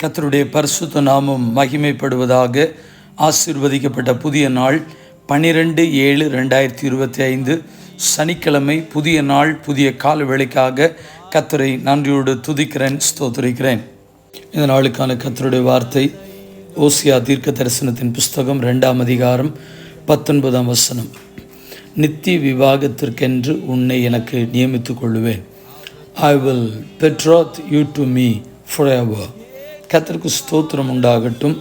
கர்த்தருடைய பரிசுத்த நாமம் மகிமைப்படுவதாக. ஆசீர்வதிக்கப்பட்ட புதிய நாள் 12/7/2025 சனிக்கிழமை. புதிய நாள், புதிய கால வேளைக்காக கர்த்தரை நன்றியோடு துதிக்கிறேன், ஸ்தோத்திரிக்கிறேன். இந்த நாளுக்கான கர்த்தருடைய வார்த்தை ஓசியா தீர்க்க தரிசனத்தின் புஸ்தகம் 2ஆம் அதிகாரம் 19ஆம் வசனம். நித்திய விவாகத்திற்கென்று உன்னை எனக்கு நியமித்துக் கொள்ளுவேன். I will betroth you to me forever. கர்த்தருக்கு ஸ்தோத்திரம் உண்டாகட்டும்.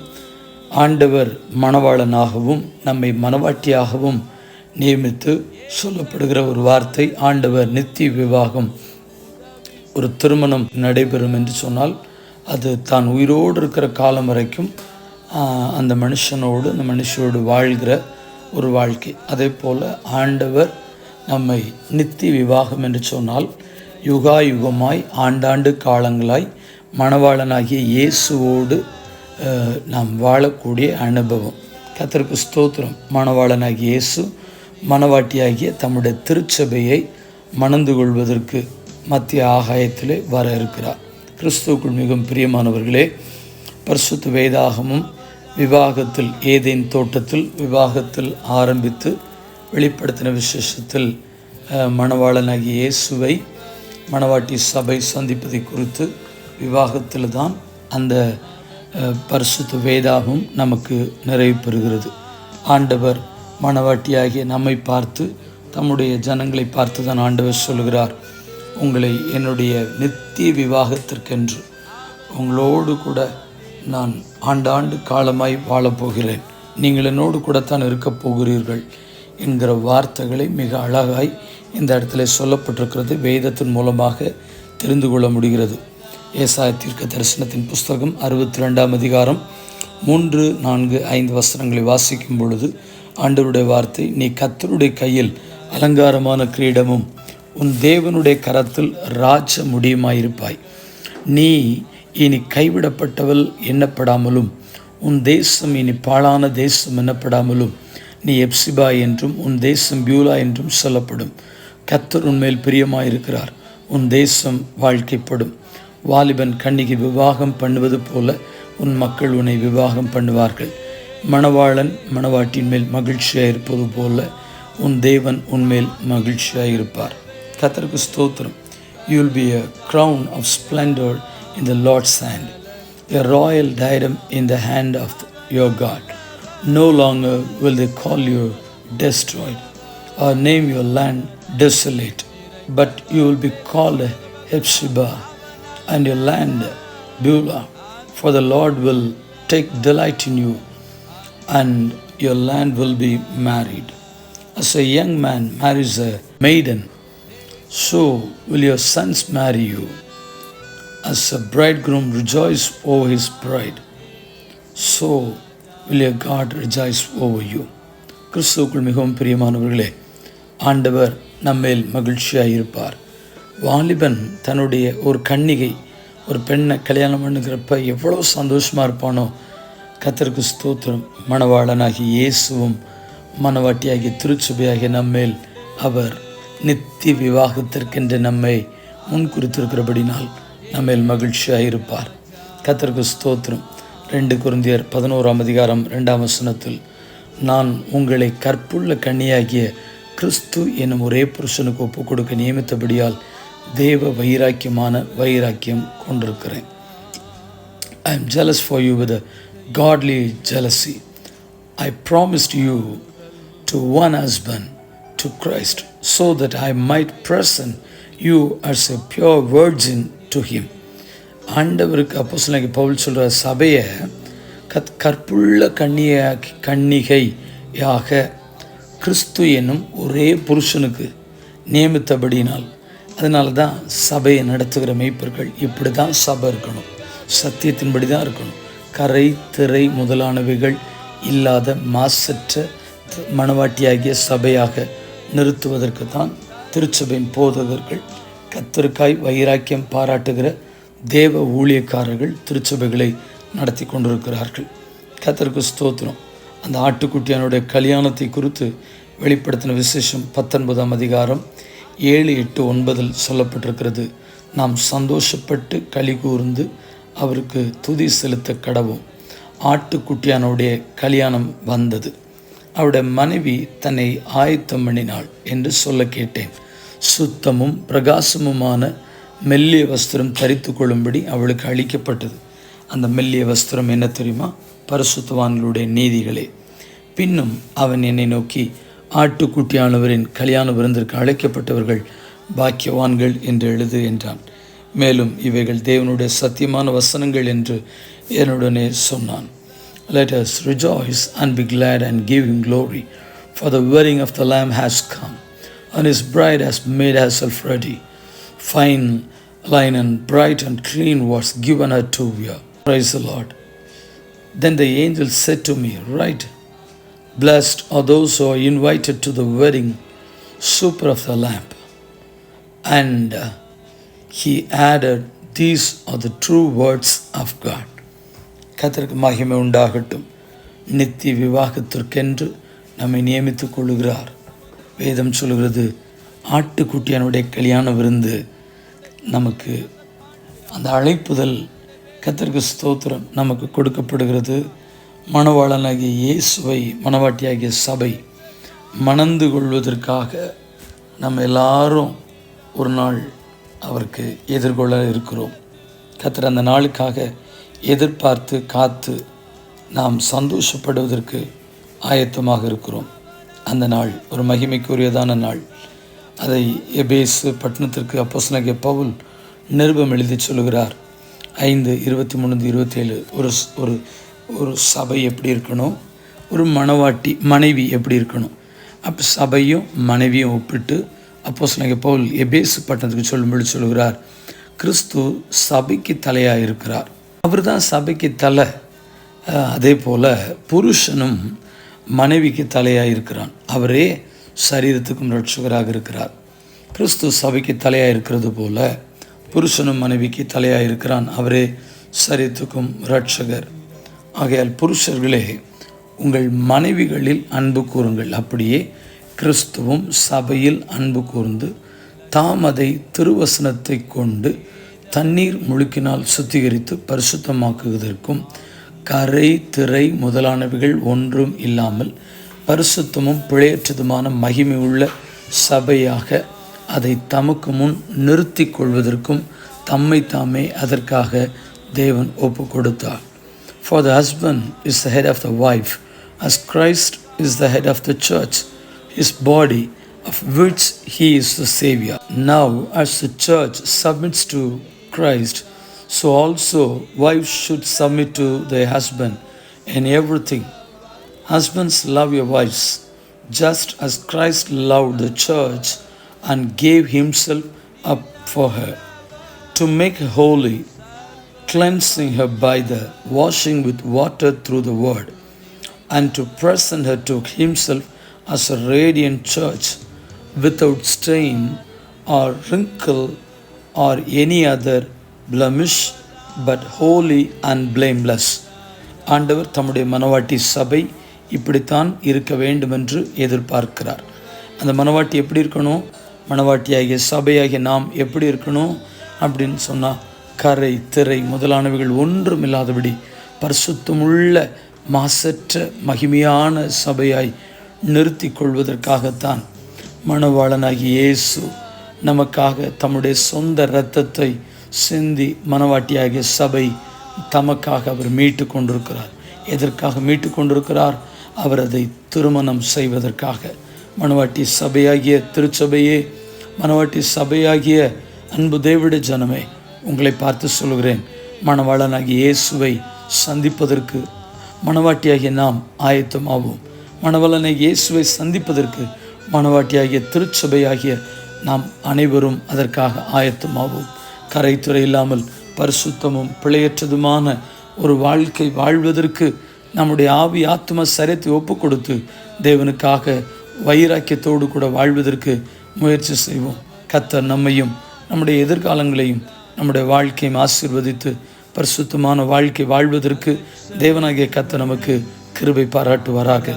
ஆண்டவர் மணவாளனாகவும் நம்மை மணவாட்டியாகவும் நியமித்து சொல்லப்படுகிற ஒரு வார்த்தை. ஆண்டவர் நித்திய விவாகம், ஒரு திருமணம் நடைபெறும் என்று சொன்னால் அது தான் உயிரோடு இருக்கிற காலம் வரைக்கும் அந்த மனுஷனோடு அந்த மனுஷியோடு வாழ்கிற ஒரு வாழ்க்கை. அதே போல் ஆண்டவர் நம்மை நித்திய விவாகம் என்று சொன்னால் யுகாயுகமாய் ஆண்டாண்டு காலங்களாய் மணவாளனாகிய இயேசுவோடு நாம் வாழக்கூடிய அனுபவம். கர்த்தருக்கு ஸ்தோத்திரம். மணவாளனாகிய இயேசு மணவாட்டியாகிய தம்முடைய திருச்சபையை மணந்து கொள்வதற்கு மத்திய ஆகாயத்திலே வர இருக்கிறார். கிறிஸ்துவுக்குள் மிகவும் பிரியமானவர்களே, பரிசுத்த வேதாகமும் விவாகத்தில், ஏதேன் தோட்டத்தில் விவாகத்தில் ஆரம்பித்து வெளிப்படுத்தின விசேஷத்தில் மணவாளனாகிய இயேசுவை மணவாட்டி சபை சந்திப்பதை குறித்து விவாகத்தில் தான் அந்த பரிசுத்த வேதாகம் நமக்கு நிறைவு பெறுகிறது. ஆண்டவர் மணவாட்டியாகிய நம்மை பார்த்து, தம்முடைய ஜனங்களை பார்த்து தான் ஆண்டவர் சொல்கிறார், உங்களை என்னுடைய நித்திய விவாகத்திற்கென்று உங்களோடு கூட நான் ஆண்டாண்டு காலமாய் வாழப்போகிறேன், நீங்கள் என்னோடு கூட தான் இருக்கப் போகிறீர்கள் என்கிற வார்த்தைகளை மிக அழகாய் இந்த இடத்துல சொல்லப்பட்டிருக்கிறது. வேதத்தின் மூலமாக தெரிந்து கொள்ள முடிகிறது. ஏசாயா தீர்க்க தரிசனத்தின் புஸ்தகம் 62ஆம் அதிகாரம் 3, 4, 5 வசனங்களை வாசிக்கும் பொழுது ஆண்டவருடைய வார்த்தை, நீ கர்த்தருடைய கையில் அலங்காரமான கிரீடமும் உன் தேவனுடைய கரத்தில் ராஜ முடியுமாயிருப்பாய். நீ இனி கைவிடப்பட்டவள் எண்ணப்படாமலும் உன் தேசம் இனி பாழான தேசம் எண்ணப்படாமலும் நீ எப்சிபா என்றும் உன் தேசம் பியூலா என்றும் சொல்லப்படும். கர்த்தர் உன்மேல் பிரியமாயிருக்கிறார், உன் தேசம் வாழ்க்கைப்படும். வாலிபன் கன்னிகை விவாகம் பண்ணுவது போல உன் மக்கள் உன்னை விவாகம் பண்ணுவார்கள். மணவாளன் மணவாட்டின் மேல் மகிழ்ச்சியாக இருப்பது போல உன் தேவன் உன்மேல் மகிழ்ச்சியாக இருப்பார். கர்த்தருக்கு ஸ்தோத்திரம். You will be a crown of splendor in the Lord's hand, a royal diadem in the hand of your God. No longer will they call you destroyed or name your land desolate, but you will be called Hephzibah and your land Beulah, for the Lord will take delight in you and your land will be married. As a young man marries a maiden, so will your sons marry you. As a bridegroom rejoice over his bride, so will your God rejoice over you. கிறிஸ்துவுக்குள் மிகவும் பிரியமானவர்களே, ஆண்டவர் நம்மேல் மகிழ்ச்சியாக இருப்பார். வாலிபன் தன்னுடைய ஒரு கன்னிகை, ஒரு பெண்ணை கல்யாணம் பண்ணுகிறப்ப எவ்வளோ சந்தோஷமாக இருப்பானோ. கர்த்தருக்கு ஸ்தோத்திரம். மணவாளனாகிய இயேசுவும் மணவாட்டியாகிய திருச்சபையாகிய நம்மேல் அவர் நித்திய விவாகத்திற்கென்று நம்மை முன்குறித்திருக்கிறபடினால் நம்மேல் மகிழ்ச்சியாக இருப்பார். கர்த்தருக்கு ஸ்தோத்திரம். 2 கொரிந்தியர் 11ஆம் அதிகாரம் 2ஆம் வசனத்தில், நான் உங்களை கற்புள்ள கன்னியாகிய கிறிஸ்து என்னும் ஒரே புருஷனுக்கு ஒப்புக் கொடுக்க நியமித்தபடியால் தேவ வைராக்கியம் கொண்டிருக்கிறேன். I am jealous for you with a godly jealousy. I promised you to one husband, to Christ, so that I might present you as a pure virgin to him. ஆண்டவருக்கு அப்போஸ்தலனாகிய பவுல் சொல்கிற சபையை கற்புள்ள கன்னிகையாக கிறிஸ்து என்னும் ஒரே புருஷனுக்கு நியமித்தபடினால், அதனால தான் சபையை நடத்துகிற மெய்ப்பர்கள் இப்படி தான் சபை இருக்கணும், சத்தியத்தின்படி தான் இருக்கணும். கரை திரை முதலானவைகள் இல்லாத மாசற்ற மணவாட்டியாகிய சபையாக நிறுத்துவதற்கு தான் திருச்சபையின் போதகர்கள், கர்த்தருக்காய் வைராக்கியம் பாராட்டுகிற தேவ ஊழியக்காரர்கள் திருச்சபைகளை நடத்தி கொண்டிருக்கிறார்கள். கர்த்தருக்கு ஸ்தோத்திரம். அந்த ஆட்டுக்குட்டியானுடைய கல்யாணத்தை குறித்து வெளிப்படுத்தின விசேஷம் 19ஆம் அதிகாரம் 7, 8, 9 சொல்லப்பட்டிருக்கிறது. நாம் சந்தோஷப்பட்டு களி கூர்ந்து அவருக்கு துதி செலுத்த கடவும். ஆட்டுக்குட்டியானுடைய கல்யாணம் வந்தது. அவருடைய மனைவி தன்னை ஆயத்தம் பண்ணினாள் என்று சொல்ல கேட்டேன். சுத்தமும் பிரகாசமுமான மெல்லிய வஸ்திரம் தரித்து கொள்ளும்படி அவளுக்கு அளிக்கப்பட்டது. அந்த மெல்லிய வஸ்திரம் என்ன தெரியுமா? பரிசுத்தவான்களுடைய நீதிகளே. பின்னும் அவன் என்னை நோக்கி, ஆட்டுக்குட்டியானவரின் கல்யாண விருந்திற்கு அழைக்கப்பட்டவர்கள் பாக்கியவான்கள் என்று எழுது என்றான். மேலும் இவைகள் தேவனுடைய சத்தியமான வசனங்கள் என்று என்னுடனே சொன்னான். Let us rejoice and be glad and give him glory, for the wedding of the Lamb has come, and his bride has made herself ready. Fine linen, bright and clean, was given her to wear. Praise the Lord. Then the angel said to me, Write, blessed are those who are invited to the wedding supper of the Lamb. And he added, These are the true words of God. கர்த்தருக்கு மகிமை உண்டாகட்டும். நித்திய விவாகத்திற்கென்று நம்மை நியமித்துக் கொள்ளுகிறார். வேதம் சொல்கிறது, ஆட்டுக்குட்டியானுடைய கல்யாண விருந்து நமக்கு அந்த அழைப்புதல், கர்த்தருக்கு ஸ்தோத்திரம், நமக்கு கொடுக்கப்படுகிறது. மணவாளனாகிய இயேசுவை மணவாட்டியாகிய சபை மணந்து கொள்வதற்காக நம்ம எல்லாரும் ஒரு நாள் அவருக்கு எதிர்கொள்ள இருக்கிறோம். கர்த்தர் அந்த நாளுக்காக எதிர்பார்த்து காத்து நாம் சந்தோஷப்படுவதற்கு ஆயத்தமாக இருக்கிறோம். அந்த நாள் ஒரு மகிமைக்குரியதான நாள். அதை எபேசு பட்டணத்திற்கு அப்போஸ்தலனாகிய பவுல் நிருபம் எழுதி சொல்லுகிறார். 5:23-27 ஒரு சபை எப்படி இருக்கணும், ஒரு மனைவி எப்படி இருக்கணும். அப்போ சபையும் மனைவியும் ஒப்பிட்டு அப்போஸ்தலனாகிய பவுல் எபேசு பட்டணத்துக்கு சொல்லும்படி சொல்லுகிறார், கிறிஸ்து சபைக்கு தலையாக இருக்கிறார். அவர் தான் சபைக்கு தலை. அதே போல் புருஷனும் மனைவிக்கு தலையாக இருக்கிறான். அவரே சரீரத்துக்கும் இரட்சகராக இருக்கிறார். கிறிஸ்து சபைக்கு தலையாக இருக்கிறது போல புருஷனும் மனைவிக்கு தலையாக இருக்கிறான். அவரே சரீரத்துக்கும் இரட்சகர். ஆகையால் புருஷர்களே, உங்கள் மனைவிகளில் அன்பு கூறுங்கள். அப்படியே கிறிஸ்துவும் சபையில் அன்பு கூர்ந்து தாம் அதை திருவசனத்தை கொண்டு தண்ணீர் முழுக்கினால் சுத்திகரித்து பரிசுத்தமாக்குவதற்கும் கரை திரை முதலானவைகள் ஒன்றும் இல்லாமல் பரிசுத்தமும் பிழையற்றதுமான மகிமை உள்ள சபையாக அதை தமக்கு முன் நிறுத்தி கொள்வதற்கும் தம்மை தாமே அதற்காக தேவன் ஒப்பு கொடுத்தார். For the husband is the head of the wife, as Christ is the head of the church, his body, of which he is the Savior. Now, as the church submits to Christ, so also wives should submit to their husband in everything. Husbands, love your wives, just as Christ loved the church and gave himself up for her, to make her holy, cleansing her by the washing with water through the word, and to present her to himself as a radiant church, without stain or wrinkle or any other blemish, but holy and blameless. ஆண்டவர் தம்முடைய மணவாட்டி சபை இப்படித்தான் இருக்க வேண்டும் என்று எதிர்பார்க்கிறார். அந்த மணவாட்டி எப்படி இருக்கணும்? மணவாட்டியாகிய சபையாகிய நாம் எப்படி இருக்கணும் அப்படின்னு சொன்னால், கரை திரை முதலானவைகள் ஒன்றும் இல்லாதபடி பரிசுத்தமுள்ள மாசற்ற மகிமையான சபையாய் நிறுத்தி கொள்வதற்காகத்தான் மணவாளனாகிய இயேசு நமக்காக தம்முடைய சொந்த இரத்தத்தை சிந்தி மணவாட்டியாகிய சபை தமக்காக அவர் மீட்டு கொண்டிருக்கிறார். எதற்காக மீட்டு கொண்டிருக்கிறார்? அவர் அதை திருமணம் செய்வதற்காக. மணவாட்டி சபையாகிய திருச்சபையே, மணவாட்டி சபையாகிய அன்பு தேவனுடைய ஜனமே, உங்களை பார்த்து சொல்கிறேன், மணவாளனாகிய இயேசுவை சந்திப்பதற்கு மணவாட்டியாகிய நாம் ஆயத்தமாவோம். மணவாளனாகிய இயேசுவை சந்திப்பதற்கு மணவாட்டியாகிய திருச்சபையாகிய நாம் அனைவரும் அதற்காக ஆயத்தமாவோம். கரைத்துறை இல்லாமல் பரிசுத்தமும் பிழையற்றதுமான ஒரு வாழ்க்கை வாழ்வதற்கு நம்முடைய ஆவி ஆத்ம சரீரத்தை ஒப்பு கொடுத்து தேவனுக்காக வைராக்கியத்தோடு கூட வாழ்வதற்கு முயற்சி செய்வோம். கர்த்தர் நம்மையும் நம்முடைய எதிர்காலங்களையும் நம்முடைய வாழ்க்கையும் ஆசீர்வதித்து பரிசுத்தமான வாழ்க்கை வாழ்வதற்கு தேவனாகிய கர்த்தர் நமக்கு கிருபை பாராட்டுவாராக.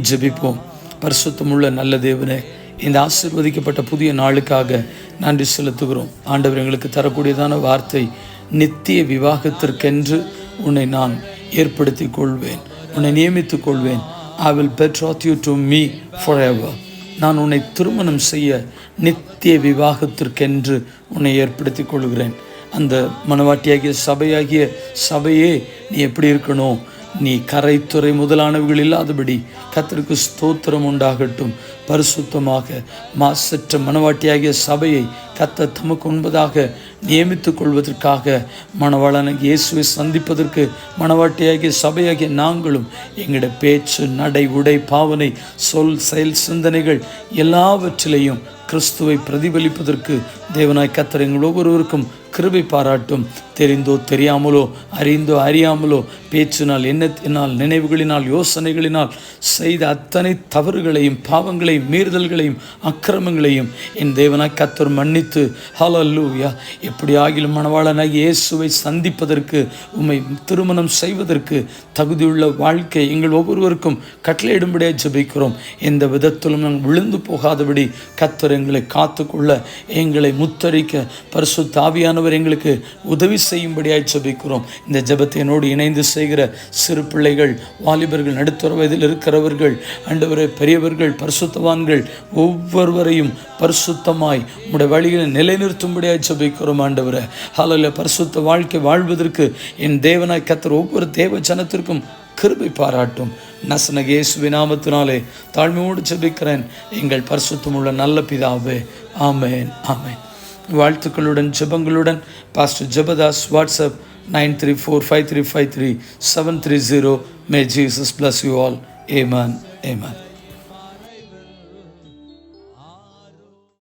ஜெபிப்போம். பரிசுத்தமுள்ள நல்ல தேவனே, இந்த ஆசீர்வதிக்கப்பட்ட புதிய நாளுக்காக நன்றி செலுத்துகிறோம். ஆண்டவர் எங்களுக்கு தரக்கூடியதான வார்த்தை நித்திய விவாகத்திற்கென்று உன்னை நான் ஏற்படுத்தி கொள்வேன், உன்னை நியமித்துக் கொள்வேன். I will betroth you to me forever. நான் உன்னை திருமணம் செய்ய நித்திய விவாகத்திற்கென்று உன்னை ஏற்படுத்தி கொள்கிறேன். அந்த மனவாட்டியாகிய சபையே நீ எப்படி இருக்கணும்? நீ கரைத்துறை முதலானவர்கள் இல்லாதபடி கர்த்தருக்கு ஸ்தோத்திரம் உண்டாகட்டும். பரிசுத்தமாக மாசற்ற மனவாட்டியாகிய சபையை கர்த்தர் தமக்கு உண்பதாக நியமித்துக் கொள்வதற்காக மணவாளன இயேசுவை சந்திப்பதற்கு மணவாட்டியாகிய சபையாகிய நாங்களும் எங்களுடைய பேச்சு, நடை, உடை, பாவனை, சொல், செயல், சிந்தனைகள் எல்லாவற்றிலையும் கிறிஸ்துவை பிரதிபலிப்பதற்கு தேவனாய் கர்த்தர் எங்கள் ஒவ்வொருவருக்கும் கிருபை பாராட்டும். தெரிந்தோ தெரியாமலோ, அறிந்தோ அறியாமலோ, பேச்சினால், எண்ணத்தினால், நினைவுகளினால், யோசனைகளினால் செய்த அத்தனை தவறுகளையும், பாவங்களையும், மீறுதல்களையும், அக்கிரமங்களையும் என் தேவனாய் கர்த்தர் மன்னித்து, ஹல்லேலூயா, எப்படி ஆகிலும் மணவாளனாய் இயேசுவை சந்திப்பதற்கு, உம்மை திருமணம் செய்வதற்கு தகுதியுள்ள வாழ்க்கை எங்கள் ஒவ்வொருவருக்கும் கட்டளையிடும்படியாக ஜெபிக்கிறோம். எந்த விதத்திலும் நாங்கள் விழுந்து போகாதபடி கர்த்தர் எங்களை காத்துக்கொள்ள, எங்களை முத்தரிக்க பரிசுத்த ஆவியானவர் எங்களுக்கு உதவி செய்யும்படியாய் ஜெபிக்கிறோம். இந்த ஜெபத்தை என்னோடு இணைந்து செய்கிற சிறு பிள்ளைகள், வாலிபர்கள், நடுத்தர வயதில் இருக்கிறவர்கள், ஆண்டவரே, பெரியவர்கள், பரிசுத்தவான்கள் ஒவ்வொருவரையும் பரிசுத்தமாய் உம்முடைய வழிகளை நிலைநிறுத்தும்படியாய் ஜெபிக்கிறோம். ஆண்டவரே, ஹல்லேலூயா, பரிசுத்த வாழ்க்கை வாழ்வதற்கு என் தேவனாய் கர்த்தர் ஒவ்வொரு தேவ ஜனத்திற்கும் கிருபை பாராட்டும். நசனக இயேசுவின் நாமத்தினாலே தாழ்மையோடு ஜெபிக்கிறேன் எங்கள் பரிசுத்தமுள்ள நல்ல பிதாவே. ஆமென், ஆமென். வாழ்த்துக்களுடன் ஜெபங்களுடன் pastor Jebadas. WhatsApp 9345353730. May Jesus bless you all. Amen, amen.